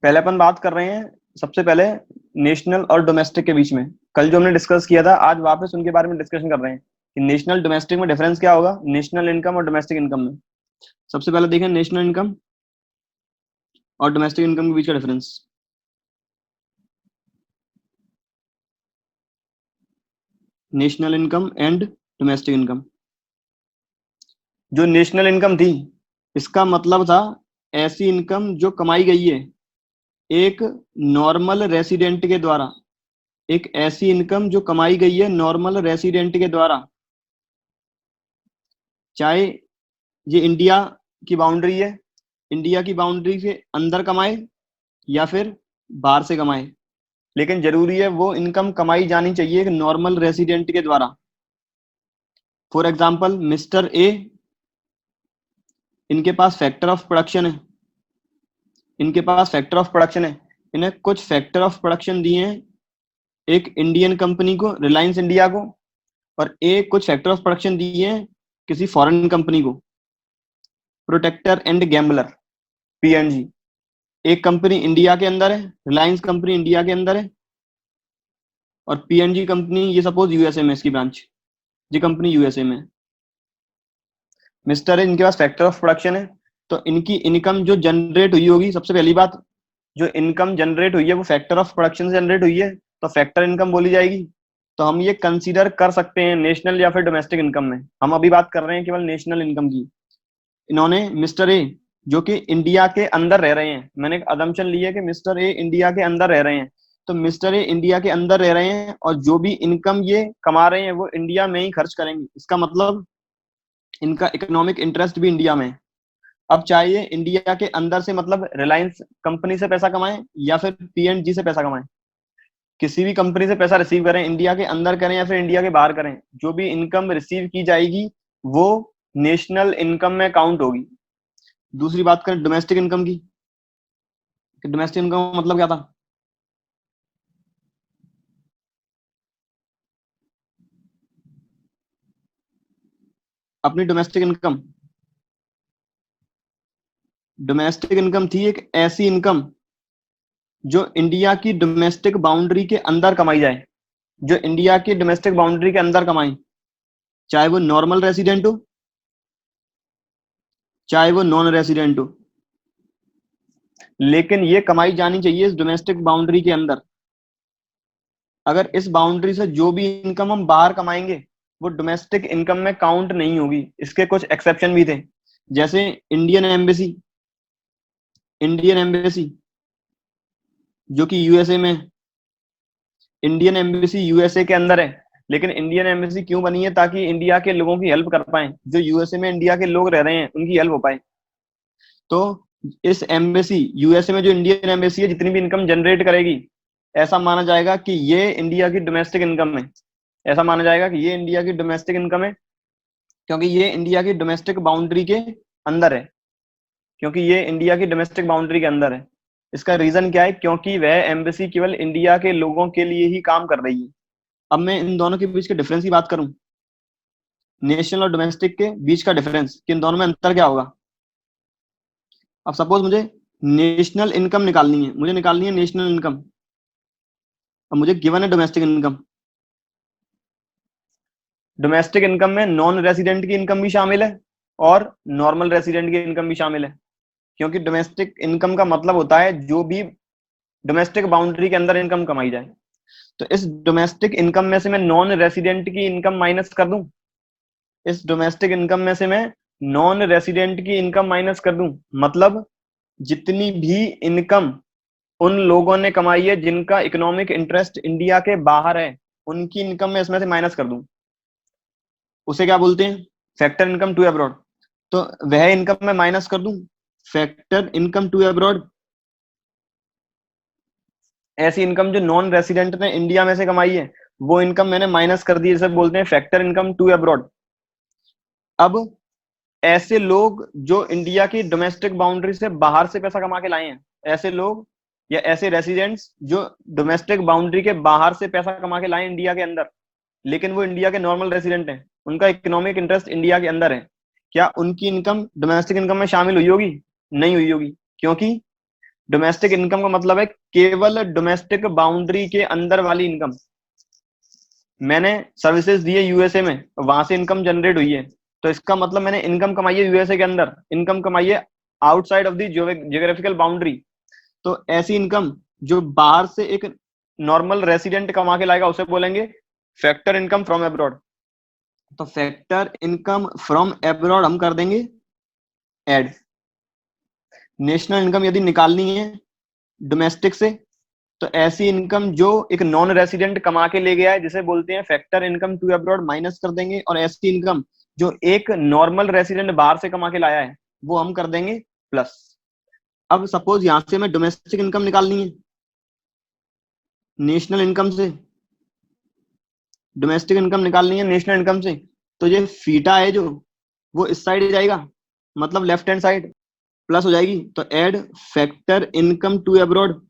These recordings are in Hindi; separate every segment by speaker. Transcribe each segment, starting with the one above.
Speaker 1: पहले अपन बात कर रहे हैं सबसे पहले नेशनल और डोमेस्टिक के बीच में। कल जो हमने डिस्कस किया था, आज वापस उनके बारे में डिस्कशन कर रहे हैं कि नेशनल डोमेस्टिक में डिफरेंस क्या होगा, नेशनल इनकम और डोमेस्टिक इनकम में। सबसे पहले देखें नेशनल इनकम और डोमेस्टिक इनकम के बीच का difference. National income and domestic income. जो नेशनल इनकम थी, इसका मतलब था ऐसी इनकम जो कमाई गई है एक नॉर्मल रेसिडेंट के द्वारा। एक ऐसी इनकम जो कमाई गई है नॉर्मल रेसिडेंट के द्वारा, चाहे ये इंडिया की बाउंड्री है, इंडिया की बाउंड्री के अंदर कमाए या फिर बाहर से कमाए, लेकिन जरूरी है वो इनकम कमाई जानी चाहिए एक नॉर्मल रेसिडेंट के द्वारा। फॉर एग्जाम्पल मिस्टर ए, इनके पास फैक्टर ऑफ प्रोडक्शन है, इनके पास फैक्टर ऑफ प्रोडक्शन है, इन्हें कुछ फैक्टर ऑफ प्रोडक्शन दिए हैं एक इंडियन कंपनी को, रिलायंस इंडिया को, और एक कुछ फैक्टर ऑफ प्रोडक्शन दिए हैं किसी फॉरेन कंपनी को, प्रोटेक्टर एंड गैम्बलर, पीएनजी। एक कंपनी इंडिया के अंदर है, रिलायंस कंपनी इंडिया के अंदर है, और पीएनजी कंपनी ये सपोज यूएसए में, इसकी ब्रांच, ये कंपनी यूएसए में। मिस्टर है, इनके पास फैक्टर ऑफ प्रोडक्शन है, तो इनकी इनकम जो जनरेट हुई होगी, सबसे पहली बात, जो इनकम जनरेट हुई है वो फैक्टर ऑफ प्रोडक्शन से जनरेट हुई है, तो फैक्टर इनकम बोली जाएगी। तो हम ये कंसीडर कर सकते हैं नेशनल या फिर डोमेस्टिक इनकम में। हम अभी बात कर रहे हैं केवल नेशनल इनकम की। इन्होंने मिस्टर ए जो कि इंडिया के अंदर रह रहे हैं, मैंने एक अजम्पशन ली है कि मिस्टर ए इंडिया के अंदर रह रहे हैं, तो मिस्टर ए इंडिया के अंदर रह रहे हैं और जो भी इनकम ये कमा रहे हैं वो इंडिया में ही खर्च करेंगे। इसका मतलब इनका इकोनॉमिक इंटरेस्ट भी इंडिया में है। अब चाहे ये इंडिया के अंदर से मतलब रिलायंस कंपनी से पैसा कमाएं या फिर पीएनजी से पैसा कमाएं, किसी भी कंपनी से पैसा रिसीव करें, इंडिया के अंदर करें या फिर इंडिया के बाहर करें, जो भी इनकम रिसीव की जाएगी वो नेशनल इनकम में काउंट होगी। दूसरी बात करें डोमेस्टिक इनकम की, डोमेस्टिक इनकम मतलब क्या था? अपनी डोमेस्टिक इनकम थी एक ऐसी इनकम जो इंडिया की डोमेस्टिक बाउंड्री के अंदर कमाई जाए, जो इंडिया की डोमेस्टिक बाउंड्री के अंदर कमाई, चाहे वो नॉर्मल रेसिडेंट हो चाहे वो नॉन रेसिडेंट हो, लेकिन ये कमाई जानी चाहिए इस डोमेस्टिक बाउंड्री के अंदर। अगर इस बाउंड्री से जो भी इनकम हम बाहर कमाएंगे वो डोमेस्टिक इनकम में काउंट नहीं होगी। इसके कुछ एक्सेप्शन भी थे, जैसे इंडियन एम्बेसी जो कि यूएसए में है। इंडियन एम्बेसी यूएसए के अंदर है, लेकिन इंडियन एम्बेसी क्यों बनी है? ताकि इंडिया के लोगों की हेल्प कर पाए, जो यूएसए में इंडिया के लोग रह रहे हैं उनकी हेल्प हो पाए। तो इस एम्बेसी, यूएसए में जो इंडियन एम्बेसी है, जितनी भी इनकम जनरेट करेगी, ऐसा माना जाएगा कि ये इंडिया की डोमेस्टिक इनकम है। ऐसा माना जाएगा कि ये इंडिया की डोमेस्टिक इनकम है, क्योंकि ये इंडिया की डोमेस्टिक बाउंड्री के अंदर है, क्योंकि ये इंडिया की डोमेस्टिक बाउंड्री के अंदर है। इसका रीजन क्या है? क्योंकि वह एम्बेसी केवल इंडिया के लोगों के लिए ही काम कर रही है। अब मैं इन दोनों के बीच के डिफरेंस की बात करूं, नेशनल और डोमेस्टिक के बीच का डिफरेंस कि इन दोनों में अंतर क्या होगा। अब सपोज मुझे नेशनल इनकम निकालनी है, मुझे निकालनी है नेशनल इनकम। अब मुझे गिवन है डोमेस्टिक इनकम। डोमेस्टिक इनकम में नॉन रेसिडेंट की इनकम भी शामिल है और नॉर्मल रेसिडेंट की इनकम भी शामिल है, क्योंकि डोमेस्टिक इनकम का मतलब होता है जो भी डोमेस्टिक बाउंड्री के अंदर इनकम कमाई जाए। तो इस डोमेस्टिक इनकम में से मैं नॉन रेसिडेंट की इनकम माइनस कर दूं, इस डोमेस्टिक इनकम में से मैं नॉन रेसिडेंट की इनकम माइनस कर दूं, मतलब जितनी भी इनकम उन लोगों ने कमाई है जिनका इकोनॉमिक इंटरेस्ट इंडिया के बाहर है, उनकी इनकम में इसमें से माइनस कर दूं, उसे क्या बोलते हैं? Factor income to abroad. तो वह इनकम मैं माइनस कर दूं, फैक्टर इनकम टू अब्रॉड, ऐसी इनकम जो नॉन रेसिडेंट ने इंडिया में से कमाई है वो इनकम मैंने माइनस कर दी, इसे बोलते हैं फैक्टर इनकम टू अब्रॉड। अब ऐसे लोग जो इंडिया की डोमेस्टिक बाउंड्री से बाहर से पैसा कमा के लाए हैं, ऐसे लोग या ऐसे रेसिडेंट्स जो डोमेस्टिक बाउंड्री के बाहर से पैसा कमा के लाए इंडिया के अंदर, लेकिन वो इंडिया के नॉर्मल रेसिडेंट हैं, उनका इकोनॉमिक इंटरेस्ट इंडिया के अंदर है, क्या उनकी इनकम डोमेस्टिक इनकम में शामिल हुई होगी? नहीं हुई होगी। क्योंकि डोमेस्टिक इनकम का मतलब है केवल डोमेस्टिक बाउंड्री के अंदर वाली इनकम। मैंने सर्विसेज दी है यूएसए में, वहां से इनकम जनरेट हुई है, तो इसका मतलब मैंने इनकम कमाई है यूएसए के अंदर, इनकम कमाई है outside of the geographical boundary. तो ऐसी इनकम जो बाहर से एक नॉर्मल रेसिडेंट कमा के लाएगा उसे बोलेंगे फैक्टर इनकम फ्रॉम अब्रॉड। तो फैक्टर इनकम फ्रॉम अब्रॉड हम कर देंगे ऐड। नेशनल इनकम यदि निकालनी है डोमेस्टिक से, तो ऐसी इनकम जो एक नॉन रेसिडेंट कमा के ले गया है जिसे बोलते हैं factor income to abroad, minus कर देंगे। और ऐसी इनकम जो एक नॉर्मल रेसिडेंट बाहर से कमा के लाया है वो हम कर देंगे प्लस। अब सपोज यहां से हमें डोमेस्टिक इनकम निकालनी है नेशनल इनकम से, डोमेस्टिक इनकम निकालनी है नेशनल इनकम से, तो ये फीटा है जो वो इस साइड जाएगा, मतलब लेफ्ट हैंड साइड प्लस हो जाएगी। तो add factor income to abroad,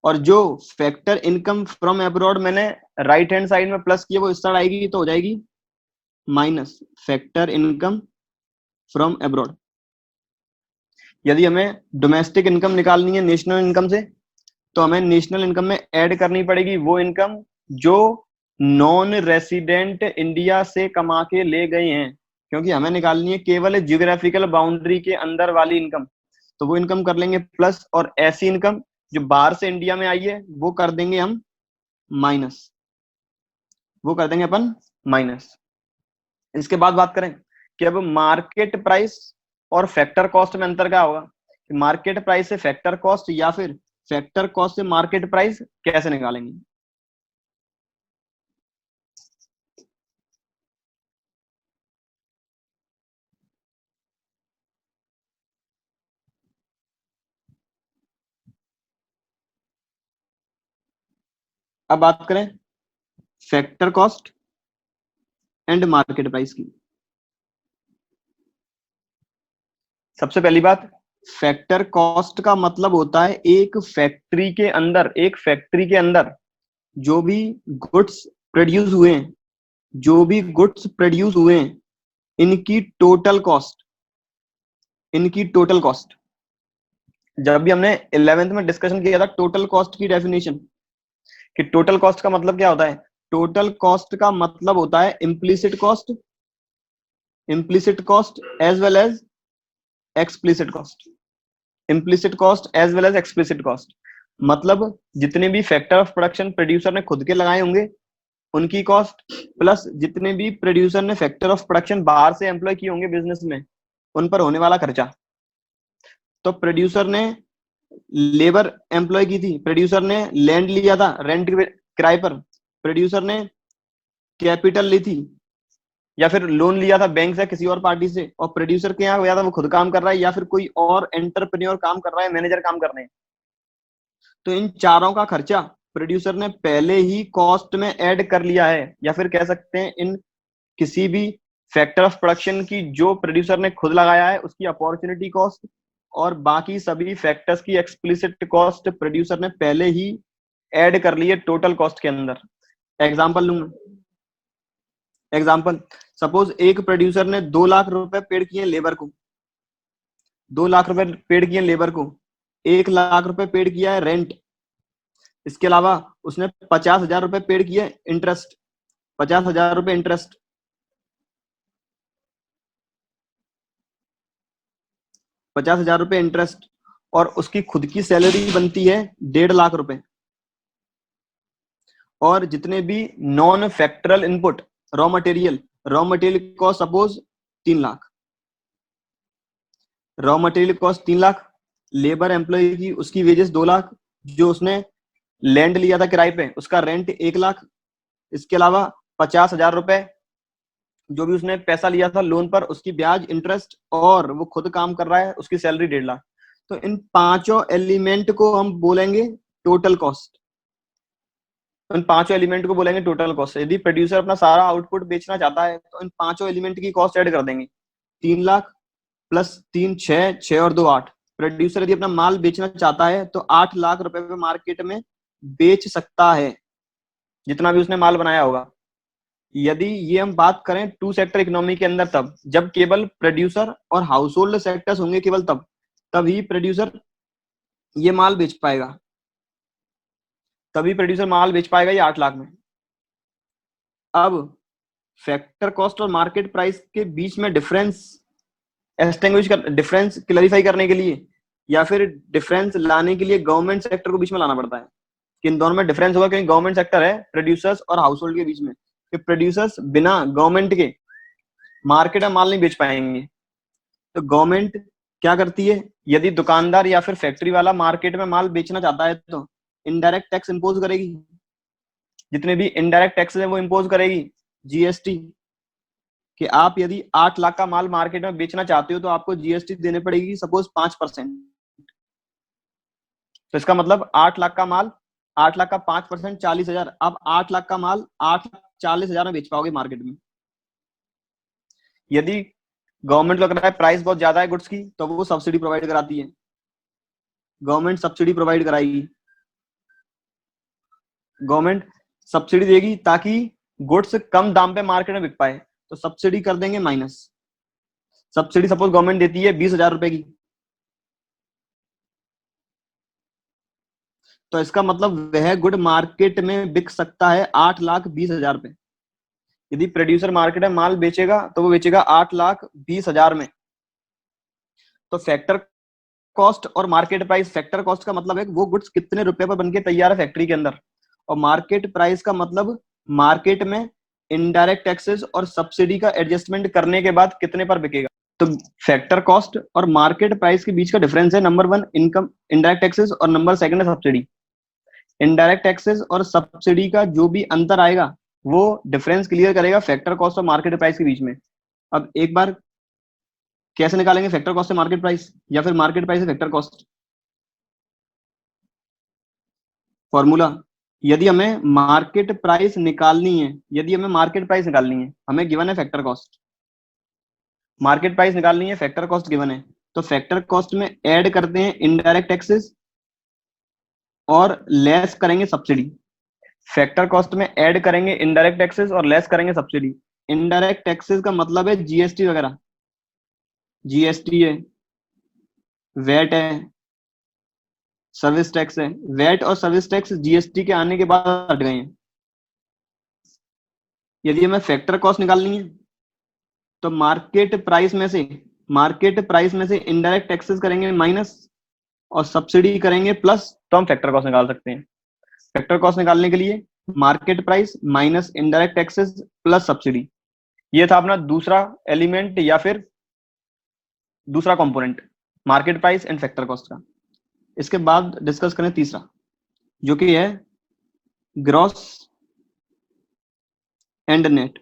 Speaker 1: और जो फैक्टर इनकम फ्रॉम अब्रॉड मैंने राइट हैंड साइड में प्लस किया वो इस साइड आएगी, तो हो जाएगी minus factor income from abroad. यदि हमें डोमेस्टिक इनकम निकालनी है नेशनल इनकम से, तो हमें नेशनल इनकम में ऐड करनी पड़ेगी वो इनकम जो नॉन रेसिडेंट इंडिया से कमा के ले गए हैं, क्योंकि हमें निकालनी है केवल जियोग्राफिकल बाउंड्री के अंदर वाली इनकम, तो वो इनकम कर लेंगे प्लस। और ऐसी इनकम जो बाहर से इंडिया में आई है वो कर देंगे हम माइनस, वो कर देंगे अपन माइनस। इसके बाद बात करें कि अब मार्केट प्राइस और फैक्टर कॉस्ट में अंतर क्या होगा, मार्केट प्राइस से फैक्टर कॉस्ट या फिर फैक्टर कॉस्ट से मार्केट प्राइस कैसे निकालेंगे। अब बात करें factor cost and market price की। सबसे पहली बात, फैक्टर कॉस्ट का मतलब होता है एक फैक्ट्री के अंदर, एक फैक्ट्री के अंदर जो भी गुड्स प्रोड्यूस हुए हैं, जो भी गुड्स प्रोड्यूस हुए हैं इनकी टोटल कॉस्ट, इनकी टोटल कॉस्ट। जब भी हमने 11th में डिस्कशन किया था टोटल कॉस्ट की डेफिनेशन, कि टोटल कॉस्ट का मतलब क्या होता है, टोटल कॉस्ट का मतलब होता है implicit cost, implicit cost as well as explicit cost, implicit cost as well as explicit cost. मतलब जितने भी फैक्टर ऑफ प्रोडक्शन प्रोड्यूसर ने खुद के लगाए होंगे उनकी कॉस्ट, प्लस जितने भी प्रोड्यूसर ने फैक्टर ऑफ प्रोडक्शन बाहर से एम्प्लॉय किए होंगे बिजनेस में उन पर होने वाला खर्चा। तो प्रोड्यूसर ने लेबर एम्प्लॉय की थी, प्रोड्यूसर ने लैंड लिया था रेंट किराए पर, प्रोड्यूसर ने कैपिटल ली थी या फिर लोन लिया था बैंक से किसी और पार्टी से, और प्रोड्यूसर के यहाँ गया था वो खुद काम कर रहा है या फिर कोई और एंटरप्रेन्योर काम कर रहा है, मैनेजर काम कर रहे हैं, तो इन चारों का खर्चा प्रोड्यूसर ने पहले ही कॉस्ट में ऐड कर लिया है। या फिर कह सकते हैं इन किसी भी फैक्टर ऑफ प्रोडक्शन की जो प्रोड्यूसर ने खुद लगाया है उसकी अपॉर्चुनिटी कॉस्ट और बाकी सभी फैक्टर्स की एक्सप्लिसिट कॉस्ट प्रोड्यूसर ने पहले ही ऐड कर ली है टोटल कॉस्ट के अंदर। एग्जांपल लूंगा, एग्जांपल सपोज एक प्रोड्यूसर ने 2 लाख रुपए पेड किए लेबर को, 2 लाख रुपए पेड किए लेबर को, 1 लाख रुपए पेड किया है रेंट, इसके अलावा उसने 50,000 रुपए पेड किए इंटरेस्ट, 50,000 रुपए इंटरेस्ट, 50,000 रुपए इंटरेस्ट, और उसकी खुद की सैलरी बनती है 1.5 लाख रुपए। और जितने भी non factorial input raw material cost suppose 3 lakh, raw material cost 3 lakh, labour employ की उसकी वेजेस 2 लाख, जो उसने लैंड लिया था किराए पे उसका रेंट 1 लाख, इसके अलावा 50,000 रुपए जो भी उसने पैसा लिया था लोन पर उसकी ब्याज इंटरेस्ट, और वो खुद काम कर रहा है उसकी सैलरी 1.5 लाख। तो इन पांचों एलिमेंट को हम बोलेंगे टोटल कॉस्ट, इन पांचों एलिमेंट को बोलेंगे टोटल कॉस्ट। यदि प्रोड्यूसर अपना सारा आउटपुट बेचना चाहता है तो इन पांचों एलिमेंट की कॉस्ट ऐड कर देंगे, 3 लाख प्लस 3 6, 6 और 2 8। प्रोड्यूसर यदि अपना माल बेचना चाहता है तो 8 लाख रुपए पे मार्केट में बेच सकता है जितना भी उसने माल बनाया होगा। यदि ये हम बात करें 2 सेक्टर इकोनॉमी के अंदर तब जब केवल प्रोड्यूसर और हाउस होल्ड सेक्टर्स होंगे, केवल तब तभी प्रोड्यूसर ये माल बेच पाएगा, तभी प्रोड्यूसर माल बेच पाएगा ये 8 लाख में। अब फैक्टर कॉस्ट और मार्केट प्राइस के बीच में डिफरेंस एस्टिंग्विश कर, डिफरेंस क्लैरिफाई करने के लिए या फिर डिफरेंस लाने के लिए गवर्नमेंट सेक्टर को बीच में लाना पड़ता है कि इन दोनों में डिफरेंस होगा, क्योंकि गवर्नमेंट सेक्टर है प्रोड्यूसर्स और हाउस होल्ड के बीच में, कि प्रोड्यूसर्स बिना गवर्नमेंट के मार्केट में माल नहीं बेच पाएंगे। तो गवर्नमेंट क्या करती है, यदि दुकानदार या फिर फैक्ट्री वाला मार्केट में माल बेचना चाहता है तो इनडायरेक्ट टैक्स इंपोज करेगी, जितने भी इनडायरेक्ट टैक्स है वो इंपोज करेगी, जीएसटी, कि आप यदि 8 लाख का माल मार्केट में बेचना चाहते हो तो आपको जीएसटी देने पड़ेगी सपोज 5%। तो इसका मतलब 8 लाख का माल, 8 लाख का 5% 40,000, अब 8 लाख का माल 8,40,000 में बेच पाओगे मार्केट में। यदि गवर्नमेंट को लग रहा है प्राइस बहुत ज्यादा है गुड्स की तो वो सब्सिडी प्रोवाइड कराती है, गवर्नमेंट सब्सिडी प्रोवाइड कराएगी, गवर्नमेंट सब्सिडी देगी ताकि गुड्स कम दाम पे मार्केट में बिक पाए, तो सब्सिडी कर देंगे माइनस। सब्सिडी सपोज गवर्नमेंट देती है 20,000 रुपए की, तो इसका मतलब वह गुड मार्केट में बिक सकता है 8,20,000 पे। यदि प्रोड्यूसर मार्केट में माल बेचेगा तो वो बेचेगा 8,20,000 में। तो फैक्टर कॉस्ट और मार्केट प्राइस, फैक्टर कॉस्ट का मतलब है वो गुड्स कितने रुपए पर बनके तैयार है फैक्ट्री के अंदर, और मार्केट प्राइस का मतलब मार्केट में इनडायरेक्ट टैक्सेस और सब्सिडी का एडजस्टमेंट करने के बाद कितने पर बिकेगा। तो फैक्टर कॉस्ट और मार्केट प्राइस के बीच का डिफरेंस है नंबर 1 इनकम इनडायरेक्ट टैक्सेस और नंबर 2 है सब्सिडी। इनडायरेक्ट टैक्सेस और सब्सिडी का जो भी अंतर आएगा वो डिफरेंस क्लियर करेगा फैक्टर कॉस्ट और मार्केट प्राइस के बीच में। अब एक बार कैसे निकालेंगे फैक्टर कॉस्ट से मार्केट प्राइस या फिर मार्केट प्राइस से फैक्टर कॉस्ट? फॉर्मूला, यदि हमें मार्केट प्राइस निकालनी है, यदि हमें मार्केट प्राइस निकालनी है, हमें गिवन है फैक्टर कॉस्ट, मार्केट प्राइस निकालनी है, फैक्टर कॉस्ट गिवन है, तो फैक्टर कॉस्ट में ऐड करते हैं इनडायरेक्ट टैक्सेस और लेस करेंगे सब्सिडी। फैक्टर कॉस्ट में ऐड करेंगे इनडायरेक्ट टैक्सेस और लेस करेंगे सब्सिडी। इनडायरेक्ट टैक्सेस का मतलब है जीएसटी वगैरह, जीएसटी है, वेट है, सर्विस टैक्स है। वेट और सर्विस टैक्स जीएसटी के आने के बाद हट गए हैं। यदि हमें फैक्टर कॉस्ट निकालनी है तो मार्केट प्राइस में से इनडायरेक्ट टैक्सेस करेंगे माइनस और सब्सिडी करेंगे प्लस, तो हम फैक्टर कॉस्ट निकाल सकते हैं। फैक्टर कॉस्ट निकालने के लिए market price minus indirect taxes plus subsidy, ये था अपना दूसरा एलिमेंट या फिर दूसरा component market price and factor cost का। इसके बाद डिस्कस करें तीसरा, जो कि है gross and net.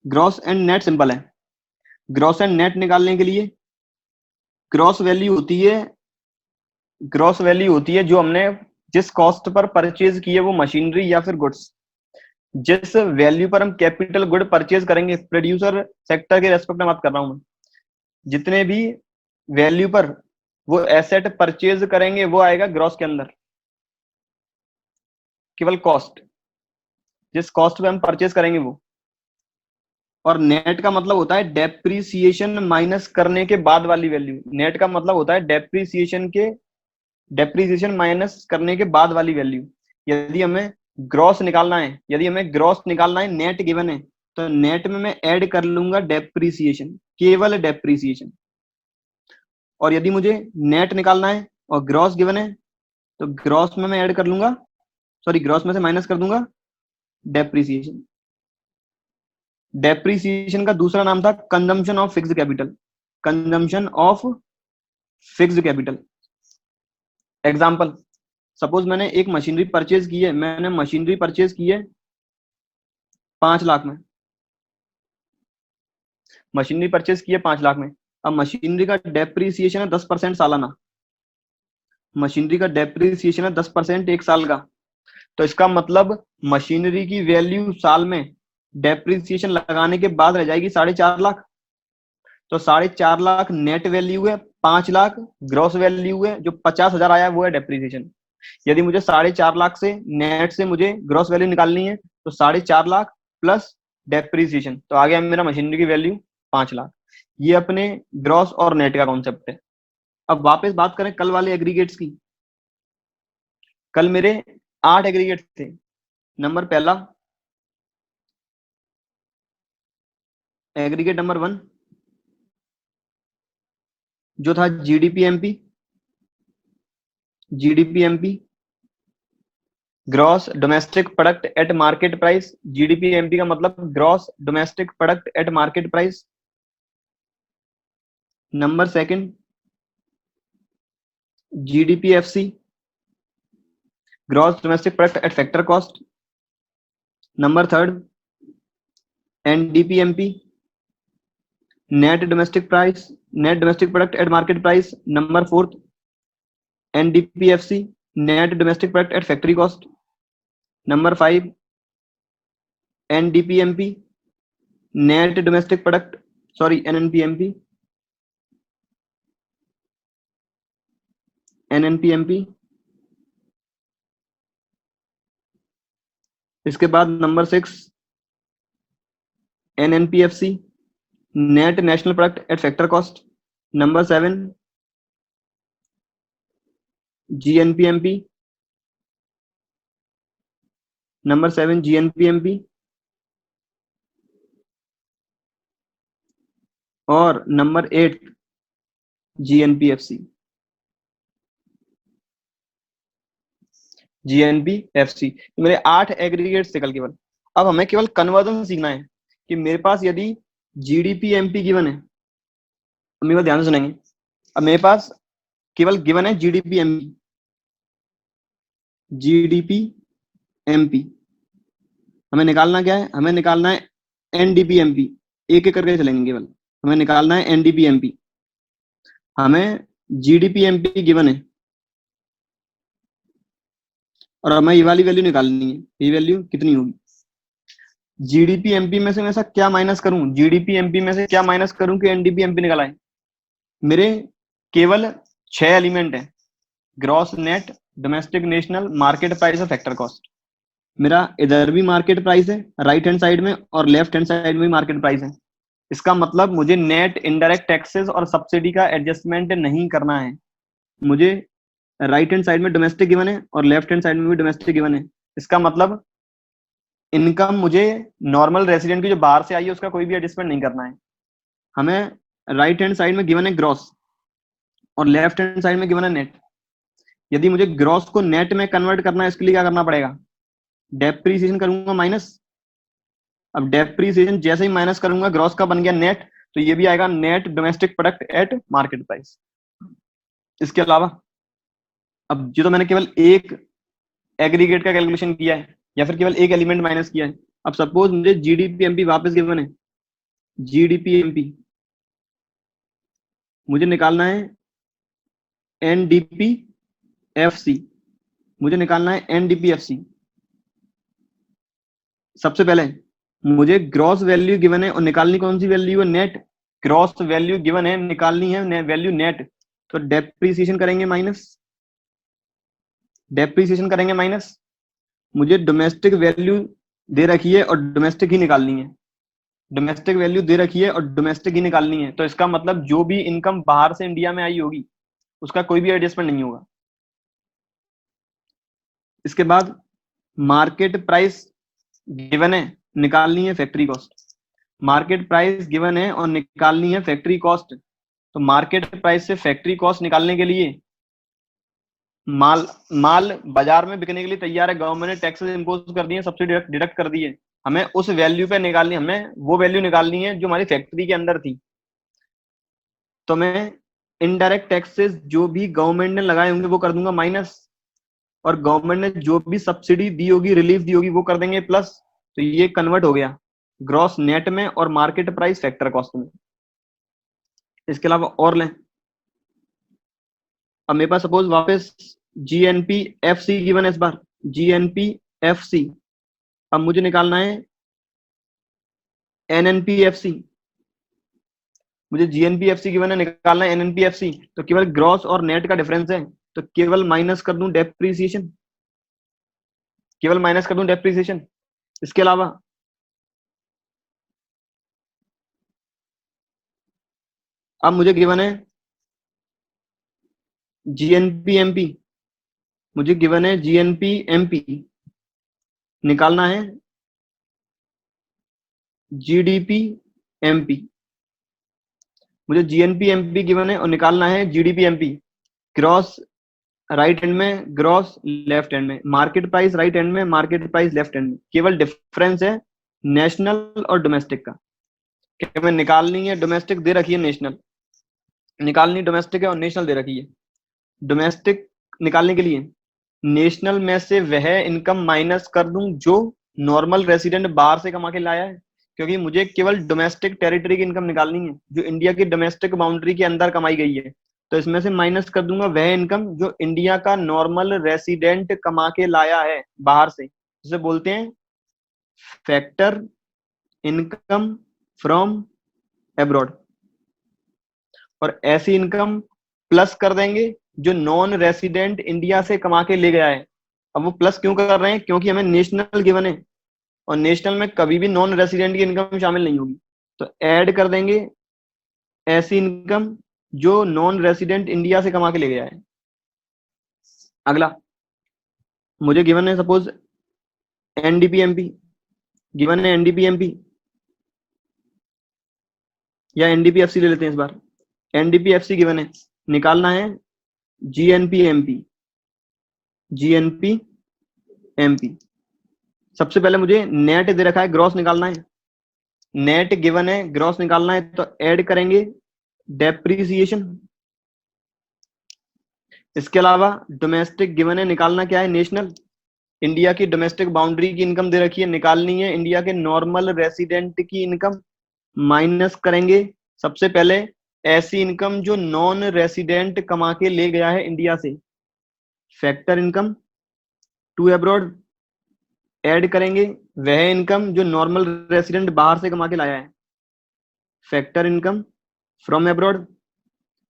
Speaker 1: Gross and net simple है। ग्रॉस एंड नेट निकालने के लिए ग्रॉस वैल्यू होती है जो हमने जिस कॉस्ट पर परचेज की है वो मशीनरी या फिर गुड्स, जिस वैल्यू पर हम कैपिटल गुड परचेज करेंगे, प्रोड्यूसर सेक्टर के रेस्पेक्ट में बात कर रहा हूं मैं, जितने भी वैल्यू पर वो एसेट परचेज करेंगे वो आएगा ग्रॉस के अंदर। केवल कॉस्ट, जिस कॉस्ट पे हम परचेज करेंगे वो। और नेट का मतलब होता है डेप्रीसिएशन माइनस करने के बाद वाली वैल्यू। नेट का मतलब होता है डेप्रीसिएशन माइनस करने के बाद वाली वैल्यू। यदि हमें ग्रॉस निकालना है, नेट गिवन है, तो नेट में मैं ऐड कर लूंगा डेप्रीसिएशन, केवल डेप्रीसिएशन। और यदि मुझे नेट निकालना है और ग्रॉस गिवन है तो ग्रॉस में मैं ऐड कर लूंगा, ग्रॉस में से माइनस कर दूंगा डेप्रीसिएशन। डेप्रीसिएशन का दूसरा नाम था consumption of fixed capital. Example, suppose मैंने एक मशीनरी परचेज की है, 5 लाख में। मशीनरी परचेज की है 5 लाख में। अब मशीनरी का डेप्रीसिएशन है 10% सालाना, मशीनरी का डेप्रीसिएशन है 10% एक साल का। तो इसका मतलब मशीनरी की वैल्यू साल में डेप्रीसिएशन लगाने के बाद रह जाएगी 4.5 लाख। तो 4.5 लाख नेट वैल्यू है, 5 लाख ग्रॉस वैल्यू है, जो 50,000 आया है वो है डेप्रीसिएशन। यदि मुझे 4.5 लाख से नेट से मुझे ग्रॉस वैल्यू निकालनी है तो 4.5 लाख प्लस डेप्रीसिएशन, तो आ गया मेरा मशीनरी की वैल्यू 5 लाख। ये अपने ग्रॉस और नेट का कॉन्सेप्ट है। अब वापस बात करें कल वाले एग्रीगेट्स की। कल मेरे 8 एग्रीगेट थे। नंबर पहला, एग्रीगेट नंबर 1 जो था GDP MP. GDP MP, gross domestic product at market price. GDP MP का मतलब gross domestic product at market price. Number second, GDP FC, gross domestic product at factor cost. Number third, NDPMP, net domestic price, net domestic product at market price. Number fourth, NDPFC, net domestic product at factory cost. Number five, NDPMP, net domestic product, sorry NNPMP, NNPMP. इसके बाद number 6, NNPFC, net national product at factor cost. Number 7, GNPMP, number 7 GNPMP. और नंबर 8, जीएनपीएफसी, जीएनपीएफसी। मेरे 8 एग्रीगेट्स थे कल केवल। अब हमें केवल कन्वर्जन सीखना है कि मेरे पास यदि जीडीपी एमपी गिवन है, अब मेरे को ध्यान से सुनेंगे। अब मेरे पास केवल गिवन है जीडीपी एमपी, जीडीपी एमपी। हमें निकालना क्या है? हमें निकालना है एनडीपी एमपी। एक एक करके चलेंगे केवल। हमें निकालना है एनडीपी एमपी। हमें जीडीपी एमपी गिवन है और हमें ये वाली वैल्यू निकालनी है। ये वैल्यू कितनी होगी? जीडीपी एमपी में से मैं ऐसा क्या माइनस करूं, जीडीपी एमपी में से क्या माइनस करूं कि एनडीपी एमपी निकल आए? मेरे केवल 6 एलिमेंट है, gross, net, domestic, national, market price और फैक्टर कॉस्ट। मेरा इधर भी मार्केट प्राइस है राइट हैंड साइड में, और लेफ्ट हैंड साइड में भी मार्केट प्राइस है। इसका मतलब मुझे नेट इनडायरेक्ट टैक्सेस और सब्सिडी का एडजस्टमेंट नहीं करना है। मुझे राइट हैंड साइड में डोमेस्टिक गिवन है और लेफ्ट हैंड साइड में भी डोमेस्टिक गिवन है। इसका मतलब इनकम मुझे नॉर्मल रेसिडेंट की जो बाहर से आई है उसका कोई भी एडजस्टमेंट नहीं करना है। हमें राइट हैंड साइड में गिवन है ग्रॉस और लेफ्ट हैंड साइड में गिवन है नेट। यदि मुझे ग्रॉस को नेट में कन्वर्ट करना है, इसके लिए क्या करना पड़ेगा? डेप्रीसिएशन करूंगा माइनस। अब डेप्रीसिएशन जैसे ही माइनस करूंगा, ग्रॉस का बन गया नेट, तो ये भी आएगा net domestic product at market price. इसके अलावा अब जो तो मैंने केवल एक एग्रीगेट का कैलकुलेशन किया है या फिर केवल एक एलिमेंट माइनस किया है। अब सपोज मुझे जीडीपी एमपी वापस गिवन है, जीडीपी एमपी मुझे निकालना है एनडीपी एफसी, मुझे निकालना है एनडीपी एफसी। सबसे पहले मुझे ग्रॉस वैल्यू गिवन है और निकालनी कौन सी वैल्यू है? नेट। ग्रॉस वैल्यू गिवन है, निकालनी है वैल्यू नेट। तो डेप्रीसिएशन करेंगे माइनस, डेप्रीसिएशन करेंगे माइनस। मुझे डोमेस्टिक वैल्यू दे रखी है और डोमेस्टिक ही निकालनी है। डोमेस्टिक वैल्यू दे रखी है और डोमेस्टिक ही निकालनी है, तो इसका मतलब जो भी इनकम बाहर से इंडिया में आई होगी उसका कोई भी एडजस्टमेंट नहीं होगा। इसके बाद मार्केट प्राइस गिवन है, निकालनी है factory cost. Market price given है और निकालनी है फैक्ट्री कॉस्ट। तो मार्केट प्राइस से फैक्ट्री कॉस्ट निकालने के लिए माल माल बाजार में बिकने के लिए तैयार है, गवर्नमेंट ने टैक्सेस इंपोज कर दिए, सब्सिडी डिडक्ट कर दी है। हमें उस वैल्यू पे निकालनी, हमें वो वैल्यू निकालनी है जो हमारी फैक्ट्री के अंदर थी। तो मैं इनडायरेक्ट टैक्सेस जो भी गवर्नमेंट ने लगाए होंगे वो कर दूंगा माइनस, और गवर्नमेंट ने जो भी सब्सिडी दी होगी, रिलीफ दी होगी, वो कर देंगे प्लस। तो ये कन्वर्ट हो गया ग्रॉस नेट में और मार्केट प्राइस फैक्टर कॉस्ट में। इसके अलावा और लें। अब मेरे पास सपोज वापस जीएनपी एफ सी गिवन है इस बार, जीएनपी एफ सी। अब मुझे निकालना है एनएनपी एफ सी। मुझे जीएनपी एफ सी गिवन है, निकालना है एनएनपी एफ सी। तो केवल ग्रॉस और नेट का डिफरेंस है, तो केवल माइनस कर दूं डेप्रीसिएशन, केवल माइनस कर दूं डेप्रीसिएशन। इसके अलावा अब मुझे गिवन है जीएनपी एमपी, मुझे गिवन है जीएनपी एमपी, निकालना है जीडीपी एमपी। मुझे जीएनपी एमपी गिवन है और निकालना है GDP MP. Gross right hand में, ग्रॉस लेफ्ट हैंड में, मार्केट प्राइस राइट हैंड में, मार्केट प्राइस लेफ्ट हैंड में। केवल डिफरेंस है नेशनल और डोमेस्टिक का। क्या मैं निकालनी है, डोमेस्टिक दे रखी है, नेशनल निकालनी डोमेस्टिक है और नेशनल दे रखी है। डोमेस्टिक निकालने के लिए नेशनल में से वह इनकम माइनस कर दूं जो नॉर्मल रेसिडेंट बाहर से कमा के लाया है, क्योंकि मुझे केवल डोमेस्टिक टेरिटरी की इनकम निकालनी है जो इंडिया की डोमेस्टिक बाउंड्री के अंदर कमाई गई है। तो इसमें से माइनस कर दूंगा वह इनकम जो इंडिया का नॉर्मल रेसिडेंट कमा के लाया है बाहर से, जिसे बोलते हैं फैक्टर इनकम फ्रॉम एब्रॉड। और ऐसी इनकम प्लस कर देंगे जो नॉन रेसिडेंट इंडिया से कमा के ले गया है। अब वो प्लस क्यों कर रहे हैं, क्योंकि हमें नेशनल गिवन है और नेशनल में कभी भी नॉन रेसिडेंट की इनकम शामिल नहीं होगी। तो ऐड कर देंगे ऐसी इनकम जो नॉन रेसिडेंट इंडिया से कमा के ले गया है। अगला मुझे गिवन है सपोज एनडीपी एमपी, गिवन है एनडीपी एमपी या एनडीपीएफसी ले लेते हैं इस बार। एनडीपीएफसी गिवन है, निकालना है जीएनपी एमपी, जीएनपी एमपी। सबसे पहले मुझे नेट दे रखा है, ग्रॉस निकालना है। नेट गिवन है, ग्रॉस निकालना है, तो ऐड करेंगे डेप्रीसिएशन। इसके अलावा डोमेस्टिक गिवन है, निकालना क्या है, नेशनल। इंडिया की डोमेस्टिक बाउंड्री की इनकम दे रखी है, निकालनी है इंडिया के नॉर्मल रेसिडेंट की इनकम। माइनस करेंगे सबसे पहले ऐसी इनकम जो नॉन रेसिडेंट कमा के ले गया है इंडिया से, factor income to abroad. Add करेंगे वह इनकम जो नॉर्मल रेसिडेंट बाहर से कमा के लाया है, फैक्टर इनकम फ्रॉम अब्रॉड।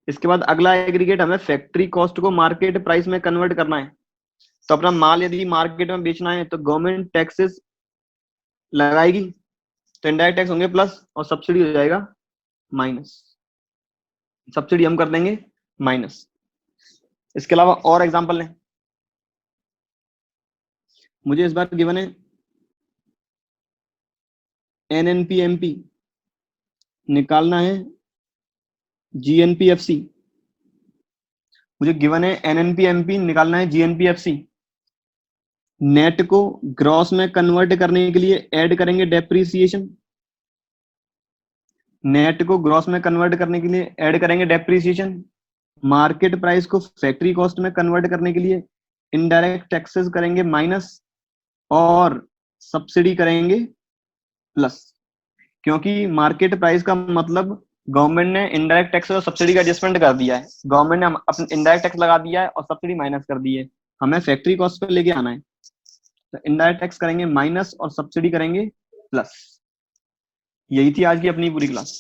Speaker 1: इसके बाद अगला एग्रीगेट, हमें फैक्ट्री कॉस्ट को मार्केट प्राइस में कन्वर्ट करना है। तो अपना माल यदि मार्केट में बेचना है तो गवर्नमेंट टैक्सेस लगाएगी, तो इनडायरेक्ट टैक्स होंगे प्लस और सब्सिडी हो जाएगा माइनस। सब्सिडी हम कर देंगे माइनस। इसके अलावा और एग्जांपल लें, मुझे इस बार गिवन है एनएनपीएमपी, निकालना है जीएनपीएफसी। मुझे गिवन है एनएनपीएमपी, निकालना है जीएनपीएफसी। नेट को ग्रॉस में कन्वर्ट करने के लिए ऐड करेंगे डेप्रीसिएशन। नेट को ग्रॉस में कन्वर्ट करने के लिए ऐड करेंगे डेप्रीसिएशन। मार्केट प्राइस को फैक्ट्री कॉस्ट में कन्वर्ट करने के लिए इनडायरेक्ट टैक्सेस करेंगे माइनस और सब्सिडी करेंगे प्लस। क्योंकि मार्केट प्राइस का मतलब गवर्नमेंट ने इनडायरेक्ट टैक्स और सब्सिडी का एडजस्टमेंट कर दिया है। गवर्नमेंट ने अपना इनडायरेक्ट टैक्स लगा दिया है और सब्सिडी माइनस कर दी है, हमें फैक्ट्री कॉस्ट पे लेके आना है। तो इनडायरेक्ट टैक्स करेंगे माइनस और सब्सिडी करेंगे प्लस। यही थी आज की अपनी पूरी क्लास।